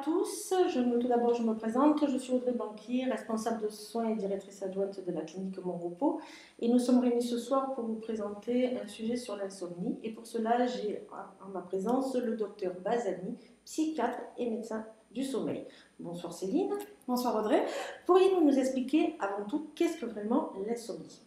tous, tout d'abord je me présente, je suis Audrey Banquier, responsable de soins et directrice adjointe de la clinique Mon Repos et nous sommes réunis ce soir pour vous présenter un sujet sur l'insomnie et pour cela j'ai en ma présence le docteur Bazani, psychiatre et médecin du sommeil. Bonsoir Céline. Bonsoir Audrey. Pourriez-vous nous expliquer avant tout qu'est-ce que vraiment l'insomnie ?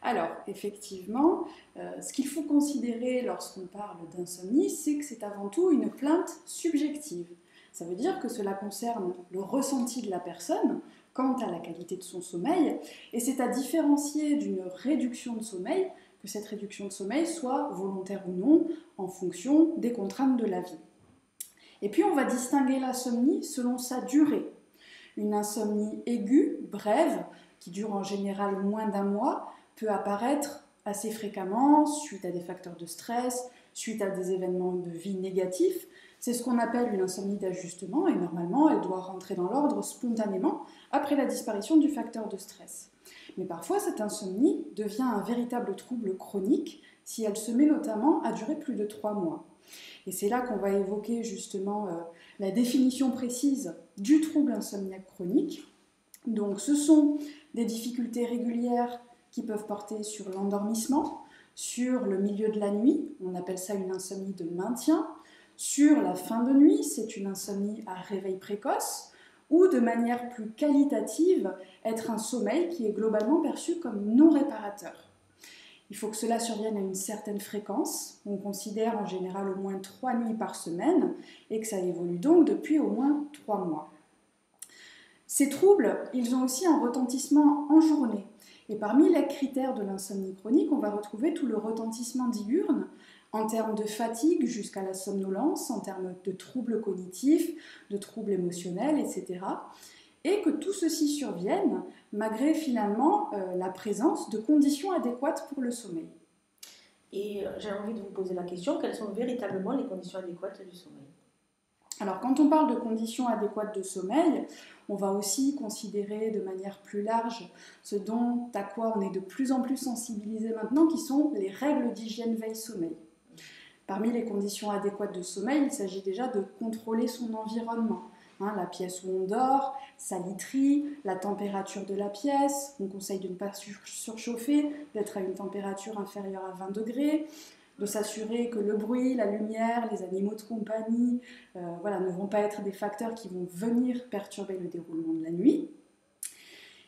Alors, effectivement, ce qu'il faut considérer lorsqu'on parle d'insomnie, c'est que c'est avant tout une plainte subjective. Ça veut dire que cela concerne le ressenti de la personne quant à la qualité de son sommeil, et c'est à différencier d'une réduction de sommeil, que cette réduction de sommeil soit volontaire ou non, en fonction des contraintes de la vie. Et puis on va distinguer l'insomnie selon sa durée. Une insomnie aiguë, brève, qui dure en général moins d'un mois, peut apparaître assez fréquemment suite à des facteurs de stress, suite à des événements de vie négatifs. C'est ce qu'on appelle une insomnie d'ajustement et normalement elle doit rentrer dans l'ordre spontanément après la disparition du facteur de stress. Mais parfois cette insomnie devient un véritable trouble chronique si elle se met notamment à durer plus de 3 mois. Et c'est là qu'on va évoquer justement la définition précise du trouble insomniaque chronique. Donc ce sont des difficultés régulières qui peuvent porter sur l'endormissement, sur le milieu de la nuit, on appelle ça une insomnie de maintien, sur la fin de nuit, c'est une insomnie à réveil précoce, ou de manière plus qualitative, être un sommeil qui est globalement perçu comme non réparateur. Il faut que cela survienne à une certaine fréquence, on considère en général au moins 3 nuits par semaine, et que ça évolue donc depuis au moins 3 mois. Ces troubles, ils ont aussi un retentissement en journée. Et parmi les critères de l'insomnie chronique, on va retrouver tout le retentissement diurne en termes de fatigue jusqu'à la somnolence, en termes de troubles cognitifs, de troubles émotionnels, etc. Et que tout ceci survienne malgré finalement la présence de conditions adéquates pour le sommeil. Et j'ai envie de vous poser la question, quelles sont véritablement les conditions adéquates du sommeil ? Alors quand on parle de conditions adéquates de sommeil, on va aussi considérer de manière plus large ce à quoi on est de plus en plus sensibilisé maintenant, qui sont les règles d'hygiène veille-sommeil. Parmi les conditions adéquates de sommeil, il s'agit déjà de contrôler son environnement. La pièce où on dort, sa literie, la température de la pièce. On conseille de ne pas surchauffer, d'être à une température inférieure à 20 degrés. De s'assurer que le bruit, la lumière, les animaux de compagnie ne vont pas être des facteurs qui vont venir perturber le déroulement de la nuit.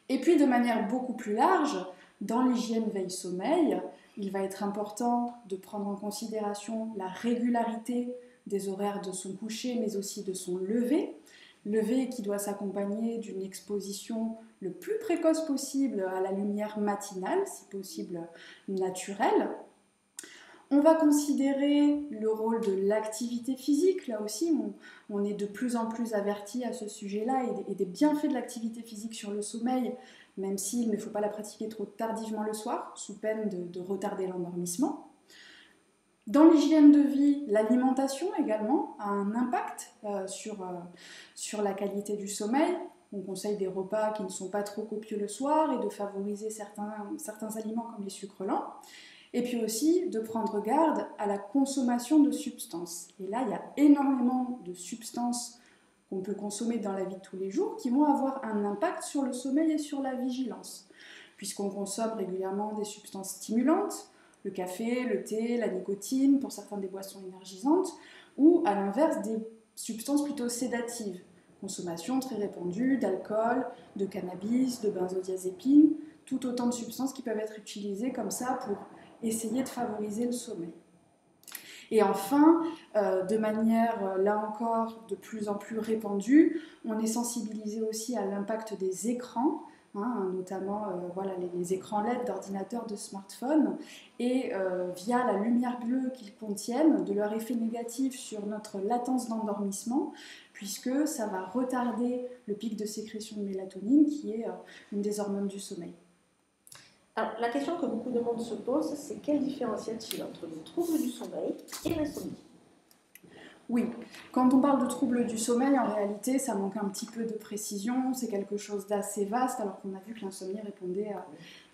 Et puis de manière beaucoup plus large, dans l'hygiène veille-sommeil, il va être important de prendre en considération la régularité des horaires de son coucher, mais aussi de son lever. Lever qui doit s'accompagner d'une exposition le plus précoce possible à la lumière matinale, si possible naturelle. On va considérer le rôle de l'activité physique. Là aussi, on est de plus en plus averti à ce sujet-là et des bienfaits de l'activité physique sur le sommeil, même s'il ne faut pas la pratiquer trop tardivement le soir, sous peine de retarder l'endormissement. Dans l'hygiène de vie, l'alimentation également a un impact sur la qualité du sommeil. On conseille des repas qui ne sont pas trop copieux le soir et de favoriser certains aliments comme les sucres lents. Et puis aussi de prendre garde à la consommation de substances. Et là, il y a énormément de substances qu'on peut consommer dans la vie de tous les jours qui vont avoir un impact sur le sommeil et sur la vigilance. Puisqu'on consomme régulièrement des substances stimulantes, le café, le thé, la nicotine, pour certains des boissons énergisantes, ou à l'inverse des substances plutôt sédatives. Consommation très répandue d'alcool, de cannabis, de benzodiazépines, tout autant de substances qui peuvent être utilisées comme ça pour essayer de favoriser le sommeil. Et enfin, de manière là encore de plus en plus répandue, on est sensibilisé aussi à l'impact des écrans, notamment les écrans LED d'ordinateurs, de smartphones, et via la lumière bleue qu'ils contiennent, de leur effet négatif sur notre latence d'endormissement, puisque ça va retarder le pic de sécrétion de mélatonine, qui est une des hormones du sommeil. Alors, la question que beaucoup de monde se pose, c'est quelle différence y a-t-il entre le trouble du sommeil et l'insomnie ? Oui, quand on parle de troubles du sommeil, en réalité, ça manque un petit peu de précision, c'est quelque chose d'assez vaste, alors qu'on a vu que l'insomnie répondait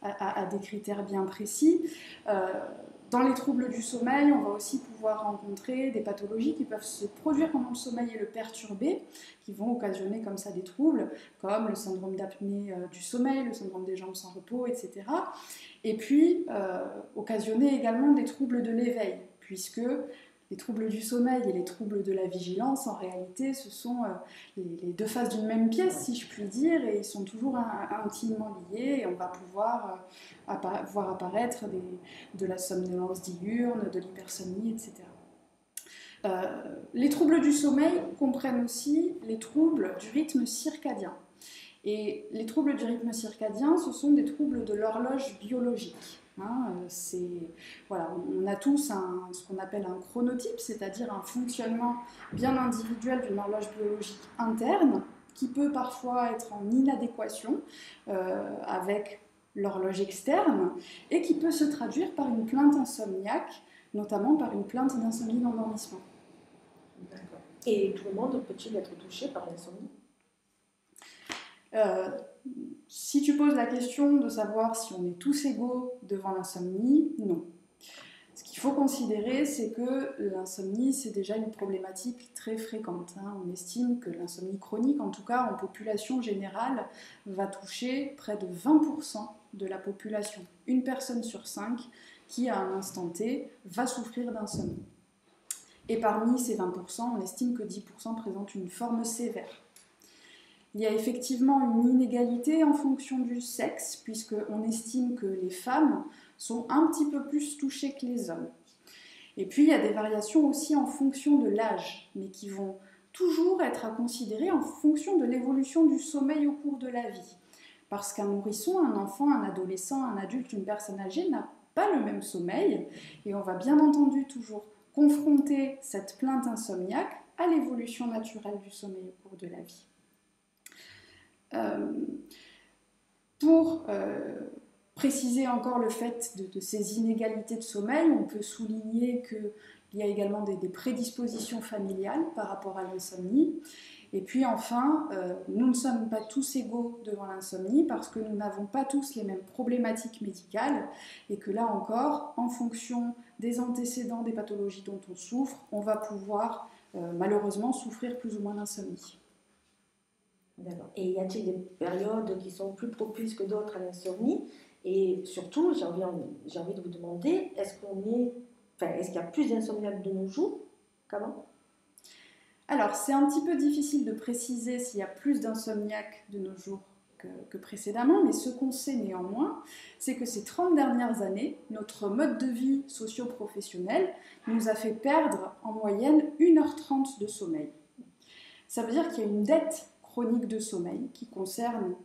à des critères bien précis. Dans les troubles du sommeil, on va aussi pouvoir rencontrer des pathologies qui peuvent se produire pendant le sommeil et le perturber, qui vont occasionner comme ça des troubles, comme le syndrome d'apnée du sommeil, le syndrome des jambes sans repos, etc. Et puis, occasionner également des troubles de l'éveil, puisque les troubles du sommeil et les troubles de la vigilance, en réalité, ce sont les deux faces d'une même pièce, si je puis dire, et ils sont toujours intimement liés, et on va pouvoir voir apparaître de la somnolence diurne, de l'hypersomnie, etc. Les troubles du sommeil comprennent aussi les troubles du rythme circadien. Et les troubles du rythme circadien, ce sont des troubles de l'horloge biologique. Voilà, on a tous ce qu'on appelle un chronotype, c'est-à-dire un fonctionnement bien individuel d'une horloge biologique interne qui peut parfois être en inadéquation avec l'horloge externe et qui peut se traduire par une plainte insomniaque, notamment par une plainte d'insomnie d'endormissement. D'accord. Et tout le monde peut-il être touché par l'insomnie ? Si tu poses la question de savoir si on est tous égaux devant l'insomnie, non. Ce qu'il faut considérer, c'est que l'insomnie, c'est déjà une problématique très fréquente. On estime que l'insomnie chronique, en tout cas en population générale, va toucher près de 20% de la population. Une personne sur 5 qui, à un instant T, va souffrir d'insomnie. Et parmi ces 20%, on estime que 10% présentent une forme sévère. Il y a effectivement une inégalité en fonction du sexe, puisqu'on estime que les femmes sont un petit peu plus touchées que les hommes. Et puis il y a des variations aussi en fonction de l'âge, mais qui vont toujours être à considérer en fonction de l'évolution du sommeil au cours de la vie. Parce qu'un nourrisson, un enfant, un adolescent, un adulte, une personne âgée n'a pas le même sommeil, et on va bien entendu toujours confronter cette plainte insomniaque à l'évolution naturelle du sommeil au cours de la vie. Pour préciser encore le fait de ces inégalités de sommeil, on peut souligner qu'il y a également des prédispositions familiales par rapport à l'insomnie. Et puis enfin, nous ne sommes pas tous égaux devant l'insomnie parce que nous n'avons pas tous les mêmes problématiques médicales et que là encore, en fonction des antécédents des pathologies dont on souffre, on va pouvoir malheureusement souffrir plus ou moins d'insomnie. D'accord. Et y a-t-il des périodes qui sont plus propices que d'autres à l'insomnie ? Et surtout, j'ai envie de vous demander, est-ce qu'il y a plus d'insomniaques de nos jours qu'avant ? Alors, c'est un petit peu difficile de préciser s'il y a plus d'insomniaques de nos jours que précédemment, mais ce qu'on sait néanmoins, c'est que ces 30 dernières années, notre mode de vie socio-professionnel nous a fait perdre en moyenne 1h30 de sommeil. Ça veut dire qu'il y a une dette chronique de sommeil qui concerne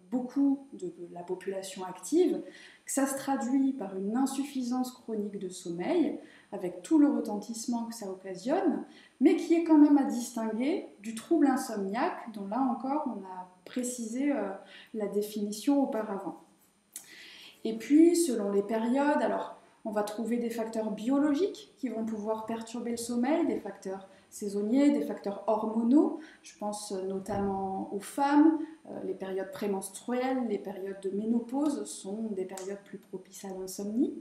beaucoup de la population active, que ça se traduit par une insuffisance chronique de sommeil, avec tout le retentissement que ça occasionne, mais qui est quand même à distinguer du trouble insomniaque, dont là encore on a précisé la définition auparavant. Et puis, selon les périodes, alors on va trouver des facteurs biologiques qui vont pouvoir perturber le sommeil, des facteurs saisonniers, des facteurs hormonaux. Je pense notamment aux femmes. Les périodes prémenstruelles, les périodes de ménopause sont des périodes plus propices à l'insomnie.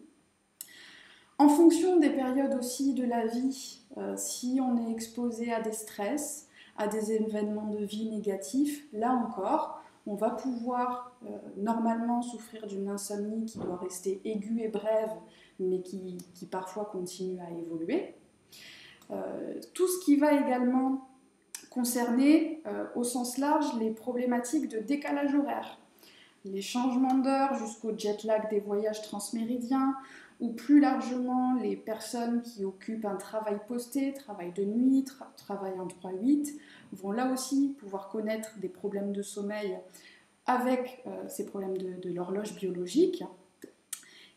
En fonction des périodes aussi de la vie, si on est exposé à des stress, à des événements de vie négatifs, là encore, on va pouvoir normalement souffrir d'une insomnie qui doit rester aiguë et brève, mais qui parfois continue à évoluer. Tout ce qui va également concerner au sens large les problématiques de décalage horaire, les changements d'heure jusqu'au jet lag des voyages transméridiens, ou plus largement les personnes qui occupent un travail posté, travail de nuit, travail en 3-8, vont là aussi pouvoir connaître des problèmes de sommeil avec ces problèmes de l'horloge biologique.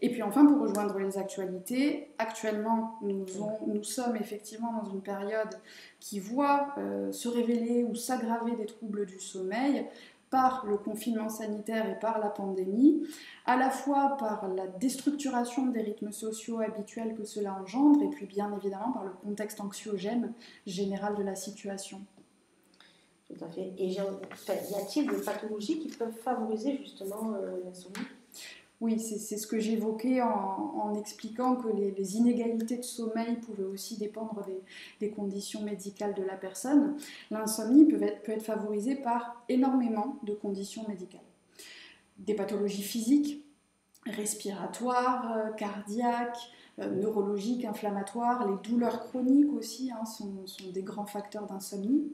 Et puis enfin, pour rejoindre les actualités, actuellement, nous sommes effectivement dans une période qui voit se révéler ou s'aggraver des troubles du sommeil par le confinement sanitaire et par la pandémie, à la fois par la déstructuration des rythmes sociaux habituels que cela engendre, et puis bien évidemment par le contexte anxiogène général de la situation. Tout à fait. Et y a-t-il des pathologies qui peuvent favoriser justement l'insomnie ? Oui, c'est ce que j'évoquais en expliquant que les inégalités de sommeil pouvaient aussi dépendre des conditions médicales de la personne. L'insomnie peut être favorisée par énormément de conditions médicales. Des pathologies physiques, respiratoires, cardiaques, neurologiques, inflammatoires, les douleurs chroniques aussi sont des grands facteurs d'insomnie.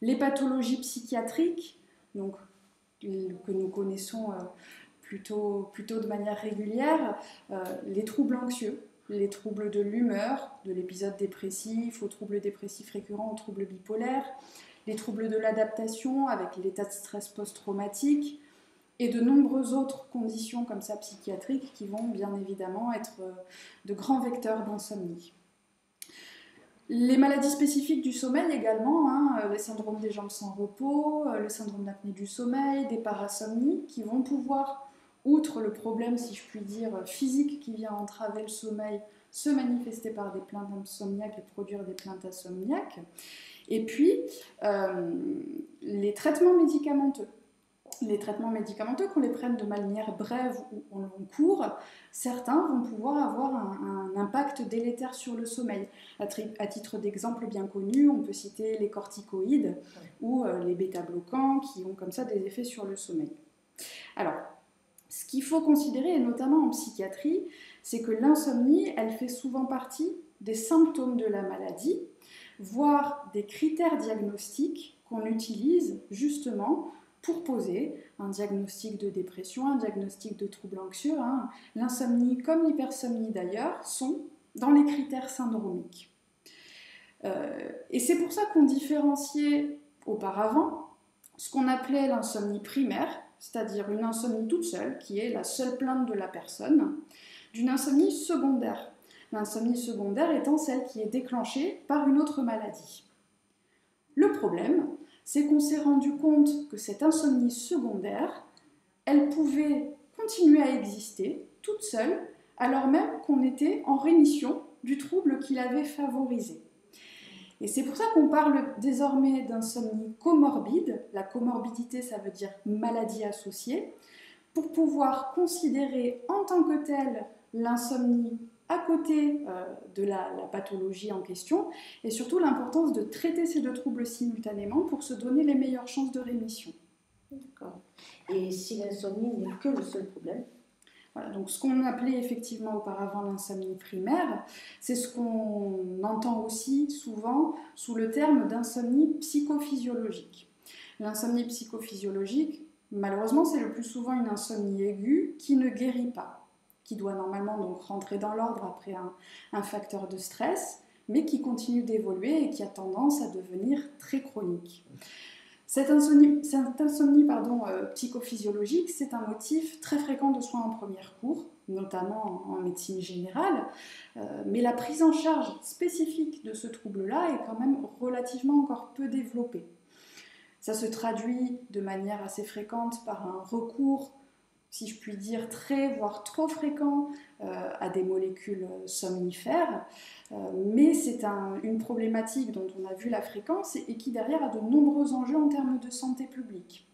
Les pathologies psychiatriques, donc, que nous connaissons plutôt de manière régulière, les troubles anxieux, les troubles de l'humeur, de l'épisode dépressif, aux troubles dépressifs récurrents, aux troubles bipolaires, les troubles de l'adaptation avec l'état de stress post-traumatique, et de nombreuses autres conditions comme ça psychiatriques qui vont bien évidemment être de grands vecteurs d'insomnie. Les maladies spécifiques du sommeil également, les syndromes des jambes sans repos, le syndrome d'apnée du sommeil, des parasomnies qui vont pouvoir, outre le problème, si je puis dire, physique qui vient entraver le sommeil, se manifester par des plaintes insomniaques et produire des plaintes insomniaques. Et puis, les traitements médicamenteux. Les traitements médicamenteux, qu'on les prenne de manière brève ou en long cours, certains vont pouvoir avoir un impact délétère sur le sommeil. À titre d'exemple bien connu, on peut citer les corticoïdes ou les bêta-bloquants qui ont comme ça des effets sur le sommeil. Alors, ce qu'il faut considérer, et notamment en psychiatrie, c'est que l'insomnie, elle fait souvent partie des symptômes de la maladie, voire des critères diagnostiques qu'on utilise justement pour poser un diagnostic de dépression, un diagnostic de trouble anxieux. L'insomnie, comme l'hypersomnie d'ailleurs, sont dans les critères syndromiques. Et c'est pour ça qu'on différenciait auparavant ce qu'on appelait l'insomnie primaire, c'est-à-dire une insomnie toute seule, qui est la seule plainte de la personne, d'une insomnie secondaire. L'insomnie secondaire étant celle qui est déclenchée par une autre maladie. Le problème, c'est qu'on s'est rendu compte que cette insomnie secondaire, elle pouvait continuer à exister toute seule, alors même qu'on était en rémission du trouble qui l'avait favorisée. Et c'est pour ça qu'on parle désormais d'insomnie comorbide. La comorbidité, ça veut dire maladie associée, pour pouvoir considérer en tant que telle l'insomnie à côté de la pathologie en question, et surtout l'importance de traiter ces deux troubles simultanément pour se donner les meilleures chances de rémission. D'accord. Et si l'insomnie n'est que le seul problème? Voilà, donc ce qu'on appelait effectivement auparavant l'insomnie primaire, c'est ce qu'on entend aussi souvent sous le terme d'insomnie psychophysiologique. L'insomnie psychophysiologique, malheureusement, c'est le plus souvent une insomnie aiguë qui ne guérit pas, qui doit normalement donc rentrer dans l'ordre après un facteur de stress, mais qui continue d'évoluer et qui a tendance à devenir très chronique. Cette insomnie psychophysiologique, c'est un motif très fréquent de soins en première cour, notamment en médecine générale, mais la prise en charge spécifique de ce trouble-là est quand même relativement encore peu développée. Ça se traduit de manière assez fréquente par un recours, si je puis dire, très, voire trop fréquent à des molécules somnifères, mais c'est une problématique dont on a vu la fréquence et qui derrière a de nombreux enjeux en termes de santé publique.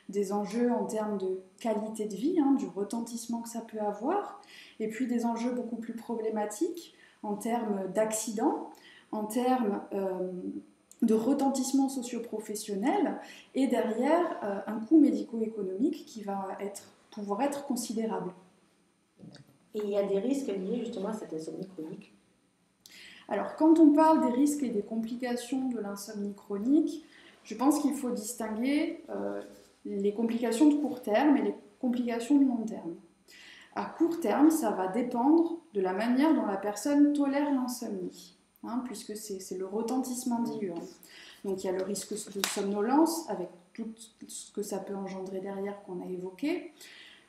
Des enjeux en termes de qualité de vie, du retentissement que ça peut avoir, et puis des enjeux beaucoup plus problématiques en termes d'accidents, en termes de retentissement socio-professionnel, et derrière un coût médico-économique qui va pouvoir être considérable. Et il y a des risques liés justement à cette insomnie chronique? Alors, quand on parle des risques et des complications de l'insomnie chronique, je pense qu'il faut distinguer les complications de court terme et les complications de long terme. À court terme, ça va dépendre de la manière dont la personne tolère l'insomnie, puisque c'est le retentissement diurne. Donc il y a le risque de somnolence, avec tout ce que ça peut engendrer derrière qu'on a évoqué,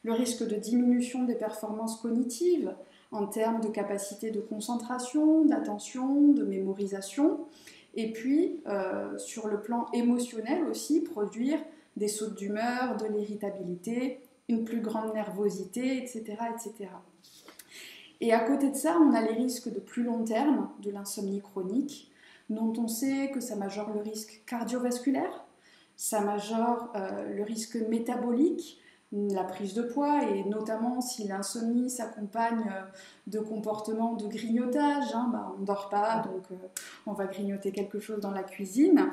le risque de diminution des performances cognitives en termes de capacité de concentration, d'attention, de mémorisation, et puis sur le plan émotionnel aussi, produire des sautes d'humeur, de l'irritabilité, une plus grande nervosité, etc., etc. Et à côté de ça, on a les risques de plus long terme de l'insomnie chronique, dont on sait que ça majore le risque cardiovasculaire, ça majore le risque métabolique, la prise de poids, et notamment si l'insomnie s'accompagne de comportements de grignotage, hein, on ne dort pas, donc on va grignoter quelque chose dans la cuisine.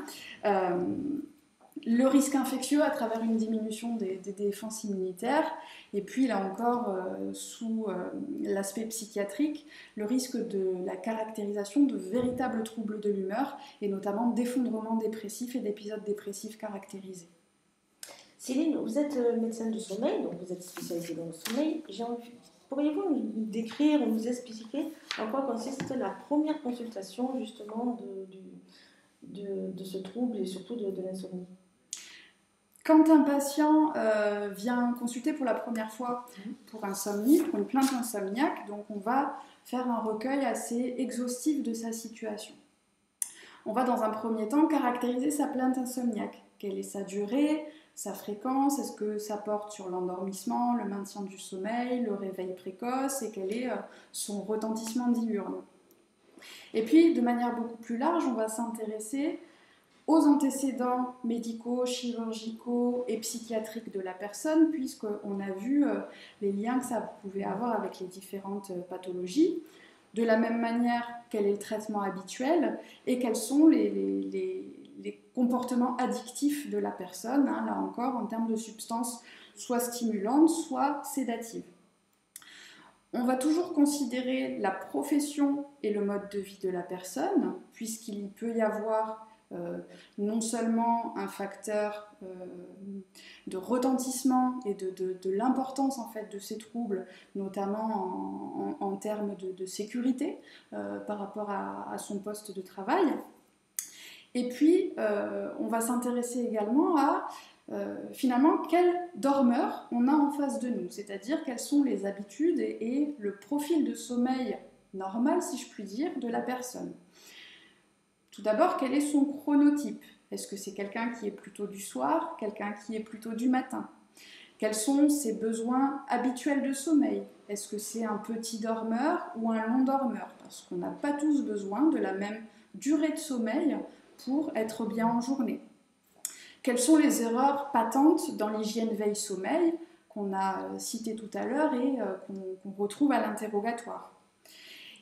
Le risque infectieux à travers une diminution des défenses immunitaires, et puis là encore, sous l'aspect psychiatrique, le risque de la caractérisation de véritables troubles de l'humeur, et notamment d'effondrements dépressifs et d'épisodes dépressifs caractérisés. Céline, vous êtes médecin du sommeil, donc vous êtes spécialisée dans le sommeil. Pourriez-vous nous décrire ou nous expliquer en quoi consiste la première consultation justement de ce trouble et surtout de l'insomnie? Quand un patient vient consulter pour la première fois pour insomnie, pour une plainte insomniaque, donc on va faire un recueil assez exhaustif de sa situation. On va dans un premier temps caractériser sa plainte insomniaque. Quelle est sa durée, sa fréquence, est-ce que ça porte sur l'endormissement, le maintien du sommeil, le réveil précoce, et quel est son retentissement diurne. Et puis, de manière beaucoup plus large, on va s'intéresser aux antécédents médicaux, chirurgicaux et psychiatriques de la personne, puisqu'on a vu les liens que ça pouvait avoir avec les différentes pathologies. De la même manière, quel est le traitement habituel et quels sont les comportements addictifs de la personne, hein, là encore en termes de substances soit stimulantes, soit sédatives. On va toujours considérer la profession et le mode de vie de la personne, puisqu'il peut y avoir non seulement un facteur de retentissement et de l'importance en fait de ces troubles, notamment en termes de sécurité par rapport à son poste de travail. Et puis, on va s'intéresser également à finalement quel dormeur on a en face de nous, c'est-à-dire quelles sont les habitudes et le profil de sommeil normal, si je puis dire, de la personne. Tout d'abord, quel est son chronotype? Est-ce que c'est quelqu'un qui est plutôt du soir, quelqu'un qui est plutôt du matin? Quels sont ses besoins habituels de sommeil? Est-ce que c'est un petit dormeur ou un long dormeur? Parce qu'on n'a pas tous besoin de la même durée de sommeil pour être bien en journée. Quelles sont les erreurs patentes dans l'hygiène veille-sommeil qu'on a citées tout à l'heure et qu'on retrouve à l'interrogatoire?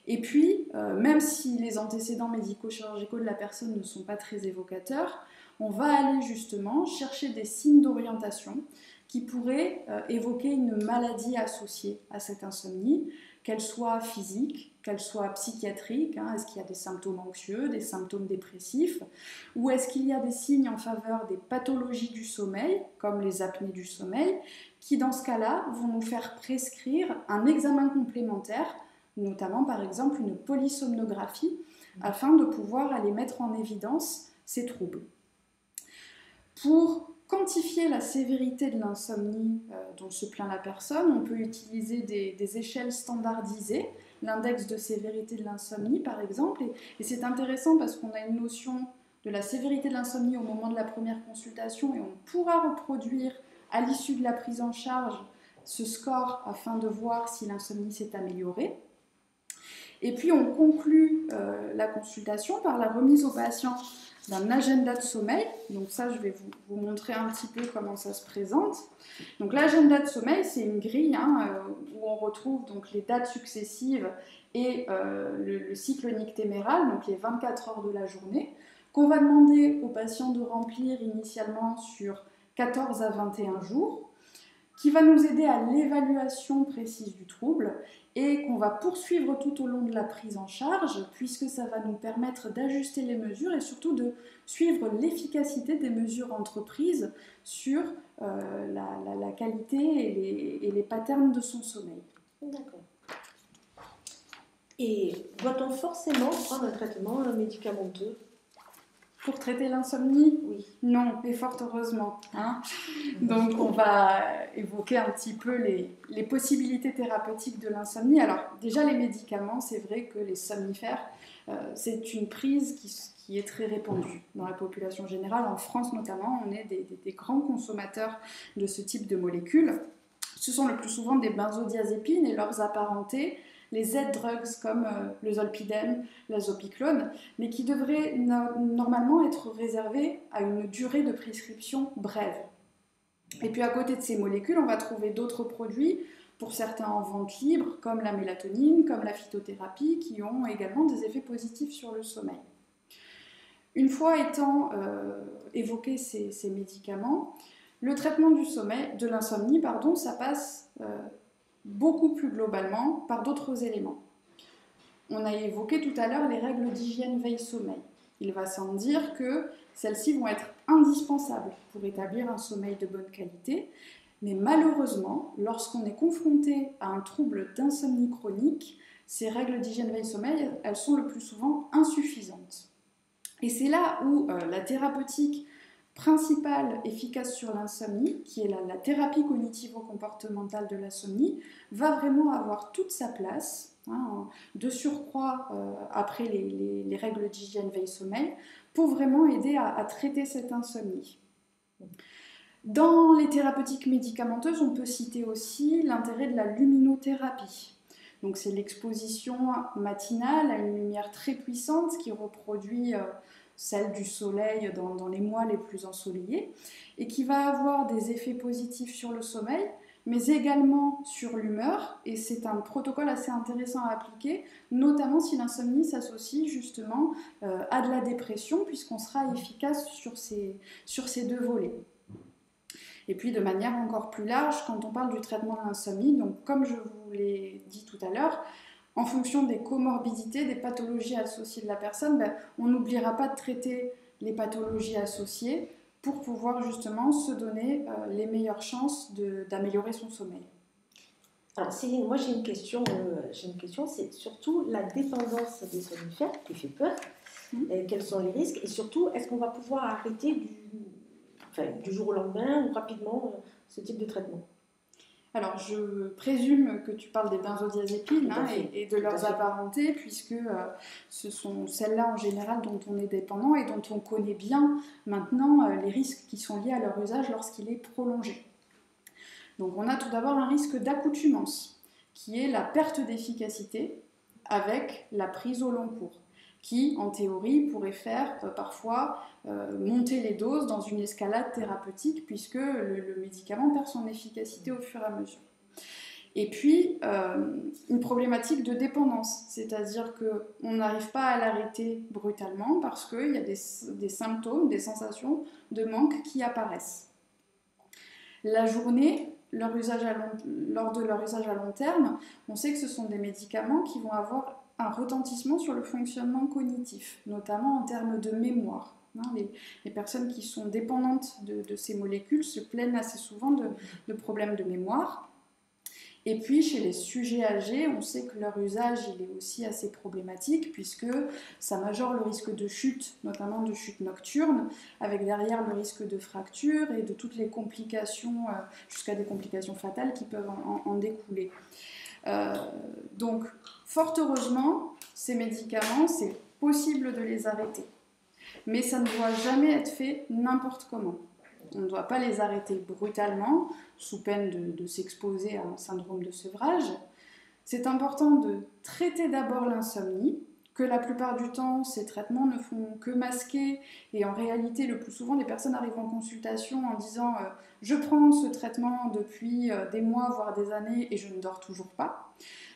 Et puis, même si les antécédents médico-chirurgicaux de la personne ne sont pas très évocateurs, on va aller justement chercher des signes d'orientation qui pourraient évoquer une maladie associée à cette insomnie, qu'elle soit physique, qu'elle soit psychiatrique, hein, est-ce qu'il y a des symptômes anxieux, des symptômes dépressifs, ou est-ce qu'il y a des signes en faveur des pathologies du sommeil, comme les apnées du sommeil, qui dans ce cas-là vont nous faire prescrire un examen complémentaire, notamment par exemple une polysomnographie, afin de pouvoir aller mettre en évidence ces troubles. Pour quantifier la sévérité de l'insomnie dont se plaint la personne, on peut utiliser des échelles standardisées, l'index de sévérité de l'insomnie par exemple, et c'est intéressant parce qu'on a une notion de la sévérité de l'insomnie au moment de la première consultation et on pourra reproduire à l'issue de la prise en charge ce score afin de voir si l'insomnie s'est améliorée. Et puis on conclut la consultation par la remise au patient d'un agenda de sommeil. Donc ça, je vais vous montrer un petit peu comment ça se présente. Donc l'agenda de sommeil, c'est une grille où on retrouve donc les dates successives et le cycle nictéméral, donc les 24 heures de la journée, qu'on va demander au patient de remplir initialement sur 14 à 21 jours, qui va nous aider à l'évaluation précise du trouble et qu'on va poursuivre tout au long de la prise en charge puisque ça va nous permettre d'ajuster les mesures et surtout de suivre l'efficacité des mesures entreprises sur la qualité et les patterns de son sommeil. D'accord. Et doit-on forcément prendre un traitement médicamenteux? Pour traiter l'insomnie? Oui. Non, et fort heureusement. Hein. Donc on va évoquer un petit peu les possibilités thérapeutiques de l'insomnie. Alors déjà les médicaments, c'est vrai que les somnifères, c'est une prise qui est très répandue dans la population générale. En France notamment, on est des grands consommateurs de ce type de molécules. Ce sont le plus souvent des benzodiazépines et leurs apparentés, les Z-drugs comme le zolpidem, l'azopiclone, mais qui devraient normalement être réservés à une durée de prescription brève. Et puis à côté de ces molécules, on va trouver d'autres produits, pour certains en vente libre, comme la mélatonine, comme la phytothérapie, qui ont également des effets positifs sur le sommeil. Une fois étant évoqués ces médicaments, le traitement du sommeil, de l'insomnie, ça passe beaucoup plus globalement par d'autres éléments. On a évoqué tout à l'heure les règles d'hygiène veille-sommeil. Il va sans dire que celles-ci vont être indispensables pour établir un sommeil de bonne qualité, mais malheureusement, lorsqu'on est confronté à un trouble d'insomnie chronique, ces règles d'hygiène veille-sommeil, elles sont le plus souvent insuffisantes. Et c'est là où la thérapeutique principale efficace sur l'insomnie, qui est la thérapie cognitivo-comportementale de l'insomnie, va vraiment avoir toute sa place, de surcroît après les règles d'hygiène veille-sommeil, pour vraiment aider à traiter cette insomnie. Dans les thérapeutiques médicamenteuses, on peut citer aussi l'intérêt de la luminothérapie. Donc c'est l'exposition matinale à une lumière très puissante qui reproduit celle du soleil dans les mois les plus ensoleillés et qui va avoir des effets positifs sur le sommeil, mais également sur l'humeur, et c'est un protocole assez intéressant à appliquer, notamment si l'insomnie s'associe justement à de la dépression, puisqu'on sera efficace sur ces deux volets. Et puis de manière encore plus large, quand on parle du traitement de l'insomnie, donc comme je vous l'ai dit tout à l'heure, en fonction des comorbidités, des pathologies associées de la personne, on n'oubliera pas de traiter les pathologies associées pour pouvoir justement se donner les meilleures chances d'améliorer son sommeil. Alors Céline, moi j'ai une question, c'est surtout la dépendance des somnifères qui fait peur. Quels sont les risques et surtout, est-ce qu'on va pouvoir arrêter du jour au lendemain ou rapidement ce type de traitement? Alors, je présume que tu parles des benzodiazépines et de leurs apparentés, puisque ce sont celles-là en général dont on est dépendant et dont on connaît bien maintenant les risques qui sont liés à leur usage lorsqu'il est prolongé. Donc, on a tout d'abord un risque d'accoutumance, qui est la perte d'efficacité avec la prise au long cours, qui, en théorie, pourrait faire parfois monter les doses dans une escalade thérapeutique, puisque le médicament perd son efficacité au fur et à mesure. Et puis, une problématique de dépendance, c'est-à-dire qu'on n'arrive pas à l'arrêter brutalement parce qu'il y a des symptômes, des sensations de manque qui apparaissent. La journée, lors de leur usage à long terme, on sait que ce sont des médicaments qui vont avoir un retentissement sur le fonctionnement cognitif, notamment en termes de mémoire. Les personnes qui sont dépendantes de ces molécules se plaignent assez souvent de problèmes de mémoire. Et puis chez les sujets âgés, on sait que leur usage il est aussi assez problématique puisque ça majore le risque de chute, notamment de chute nocturne, avec derrière le risque de fracture et de toutes les complications, jusqu'à des complications fatales qui peuvent en découler. Donc, fort heureusement, ces médicaments, c'est possible de les arrêter. Mais ça ne doit jamais être fait n'importe comment. On ne doit pas les arrêter brutalement, sous peine de s'exposer à un syndrome de sevrage. C'est important de traiter d'abord l'insomnie, que la plupart du temps, ces traitements ne font que masquer, et en réalité, le plus souvent, les personnes arrivent en consultation en disant « je prends ce traitement depuis des mois, voire des années, et je ne dors toujours pas ».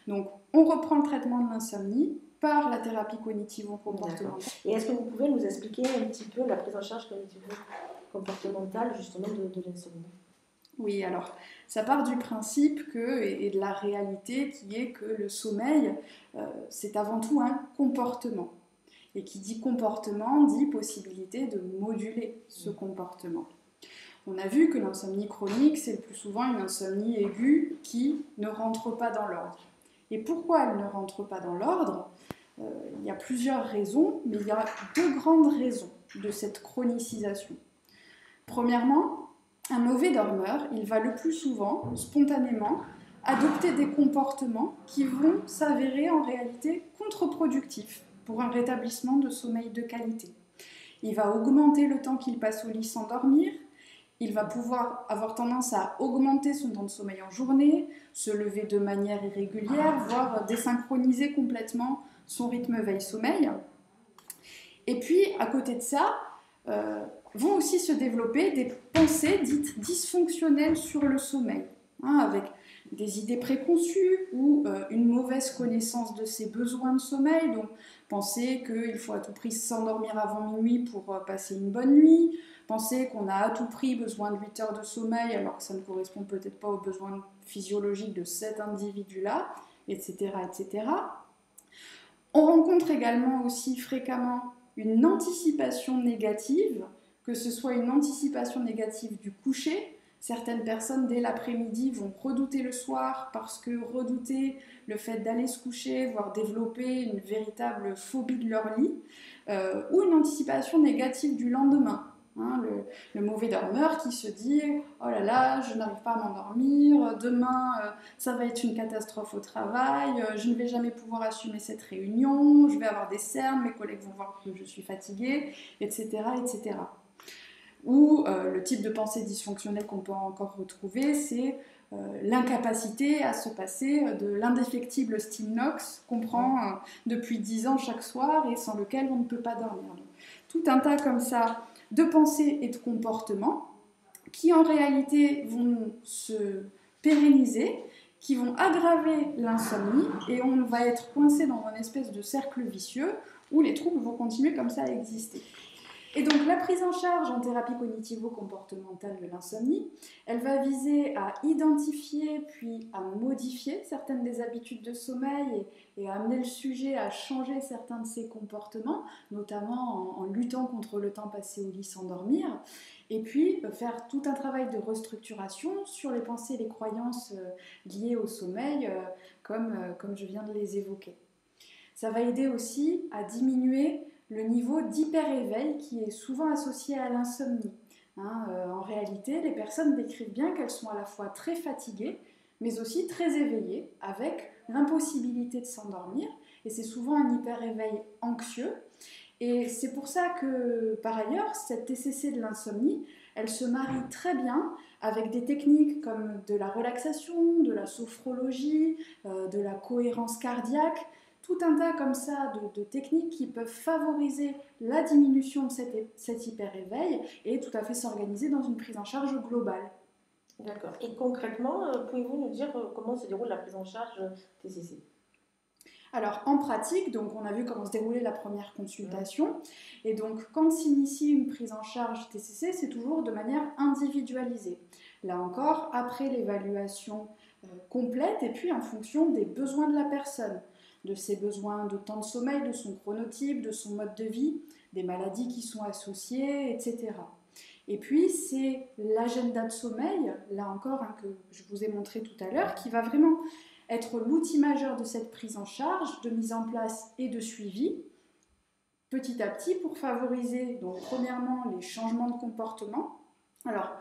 Donc, on reprend le traitement de l'insomnie par la thérapie cognitivo-comportementale. Et est-ce que vous pouvez nous expliquer un petit peu la prise en charge cognitivo-comportementale, justement, de l'insomnie? Oui, alors, ça part du principe et de la réalité qui est que le sommeil, c'est avant tout un comportement. Et qui dit comportement, dit possibilité de moduler ce comportement. On a vu que l'insomnie chronique, c'est le plus souvent une insomnie aiguë qui ne rentre pas dans l'ordre. Et pourquoi elle ne rentre pas dans l'ordre ? Il y a plusieurs raisons, mais il y a deux grandes raisons de cette chronicisation. Premièrement, un mauvais dormeur, il va le plus souvent, spontanément, adopter des comportements qui vont s'avérer en réalité contre-productifs pour un rétablissement de sommeil de qualité. Il va augmenter le temps qu'il passe au lit sans dormir, il va pouvoir avoir tendance à augmenter son temps de sommeil en journée, se lever de manière irrégulière, voire désynchroniser complètement son rythme veille-sommeil. Et puis, à côté de ça, vont aussi se développer des pensées dites dysfonctionnelles sur le sommeil, avec des idées préconçues ou une mauvaise connaissance de ses besoins de sommeil. Donc, penser qu'il faut à tout prix s'endormir avant minuit pour passer une bonne nuit, penser qu'on a à tout prix besoin de 8 heures de sommeil alors que ça ne correspond peut-être pas aux besoins physiologiques de cet individu-là, etc., etc. On rencontre également aussi fréquemment une anticipation négative, que ce soit une anticipation négative du coucher. Certaines personnes, dès l'après-midi, vont redouter le soir parce que redouter le fait d'aller se coucher, voire développer une véritable phobie de leur lit, ou une anticipation négative du lendemain. Le mauvais dormeur qui se dit « Oh là là, je n'arrive pas à m'endormir, demain ça va être une catastrophe au travail, je ne vais jamais pouvoir assumer cette réunion, je vais avoir des cernes, mes collègues vont voir que je suis fatiguée, etc. etc. » Ou le type de pensée dysfonctionnelle qu'on peut encore retrouver, c'est l'incapacité à se passer de l'indéfectible Stimnox qu'on prend depuis 10 ans chaque soir et sans lequel on ne peut pas dormir. Donc, tout un tas comme ça de pensées et de comportements qui en réalité vont se pérenniser, qui vont aggraver l'insomnie et on va être coincé dans un espèce de cercle vicieux où les troubles vont continuer comme ça à exister. Et donc la prise en charge en thérapie cognitivo-comportementale de l'insomnie, elle va viser à identifier puis à modifier certaines des habitudes de sommeil et à amener le sujet à changer certains de ses comportements, notamment en luttant contre le temps passé au lit sans dormir, et puis faire tout un travail de restructuration sur les pensées et les croyances liées au sommeil, comme je viens de les évoquer. Ça va aider aussi à diminuer le niveau d'hyper-éveil qui est souvent associé à l'insomnie. En réalité, les personnes décrivent bien qu'elles sont à la fois très fatiguées, mais aussi très éveillées, avec l'impossibilité de s'endormir. Et c'est souvent un hyper-éveil anxieux. Et c'est pour ça que, par ailleurs, cette TCC de l'insomnie, elle se marie très bien avec des techniques comme de la relaxation, de la sophrologie, de la cohérence cardiaque, tout un tas comme ça de techniques qui peuvent favoriser la diminution de cet hyper-éveil et tout à fait s'organiser dans une prise en charge globale. D'accord. Et concrètement, pouvez-vous nous dire comment se déroule la prise en charge TCC ? Alors en pratique, donc on a vu comment se déroulait la première consultation, et donc quand s'initie une prise en charge TCC, c'est toujours de manière individualisée. Là encore, après l'évaluation complète et puis en fonction des besoins de la personne, de ses besoins de temps de sommeil, de son chronotype, de son mode de vie, des maladies qui sont associées, etc. Et puis c'est l'agenda de sommeil, là encore, que je vous ai montré tout à l'heure, qui va vraiment être l'outil majeur de cette prise en charge, de mise en place et de suivi, petit à petit pour favoriser, donc, premièrement, les changements de comportement. Alors,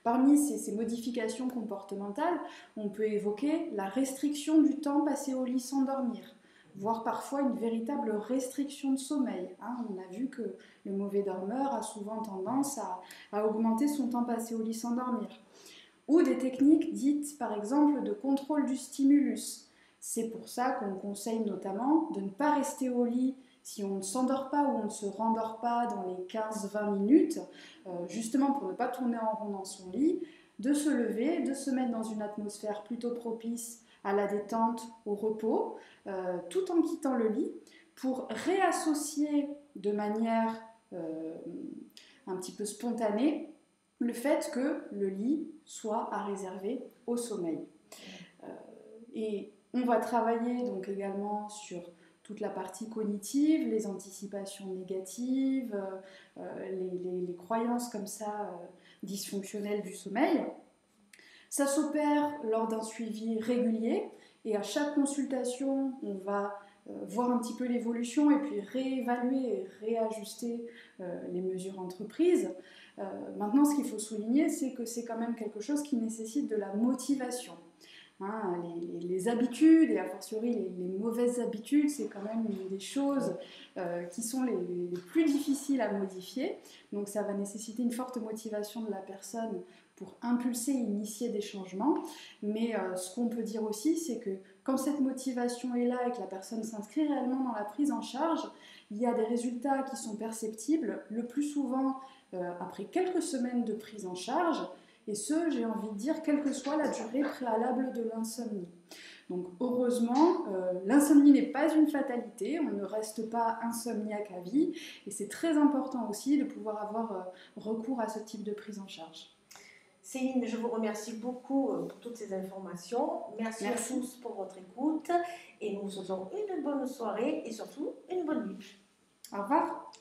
parmi ces modifications comportementales, on peut évoquer la restriction du temps passé au lit sans dormir, voire parfois une véritable restriction de sommeil. On a vu que le mauvais dormeur a souvent tendance à augmenter son temps passé au lit sans dormir. Ou des techniques dites par exemple de contrôle du stimulus. C'est pour ça qu'on conseille notamment de ne pas rester au lit si on ne s'endort pas ou on ne se rendort pas dans les 15-20 minutes, justement pour ne pas tourner en rond dans son lit, de se lever, de se mettre dans une atmosphère plutôt propice à la détente, au repos, tout en quittant le lit, pour réassocier de manière un petit peu spontanée le fait que le lit soit à réserver au sommeil. Et on va travailler donc également sur toute la partie cognitive, les anticipations négatives, les croyances comme ça dysfonctionnelles du sommeil. Ça s'opère lors d'un suivi régulier et à chaque consultation, on va voir un petit peu l'évolution et puis réévaluer et réajuster les mesures entreprises. Maintenant, ce qu'il faut souligner, c'est que c'est quand même quelque chose qui nécessite de la motivation. Les habitudes, et a fortiori les mauvaises habitudes, c'est quand même une des choses qui sont les plus difficiles à modifier. Donc ça va nécessiter une forte motivation de la personne pour impulser et initier des changements. Mais ce qu'on peut dire aussi, c'est que quand cette motivation est là et que la personne s'inscrit réellement dans la prise en charge, il y a des résultats qui sont perceptibles, le plus souvent après quelques semaines de prise en charge, et ce, j'ai envie de dire, quelle que soit la durée préalable de l'insomnie. Donc heureusement, l'insomnie n'est pas une fatalité, on ne reste pas insomniaque à vie, et c'est très important aussi de pouvoir avoir recours à ce type de prise en charge. Céline, je vous remercie beaucoup pour toutes ces informations. Merci à tous pour votre écoute et nous vous souhaitons une bonne soirée et surtout une bonne nuit. Au revoir.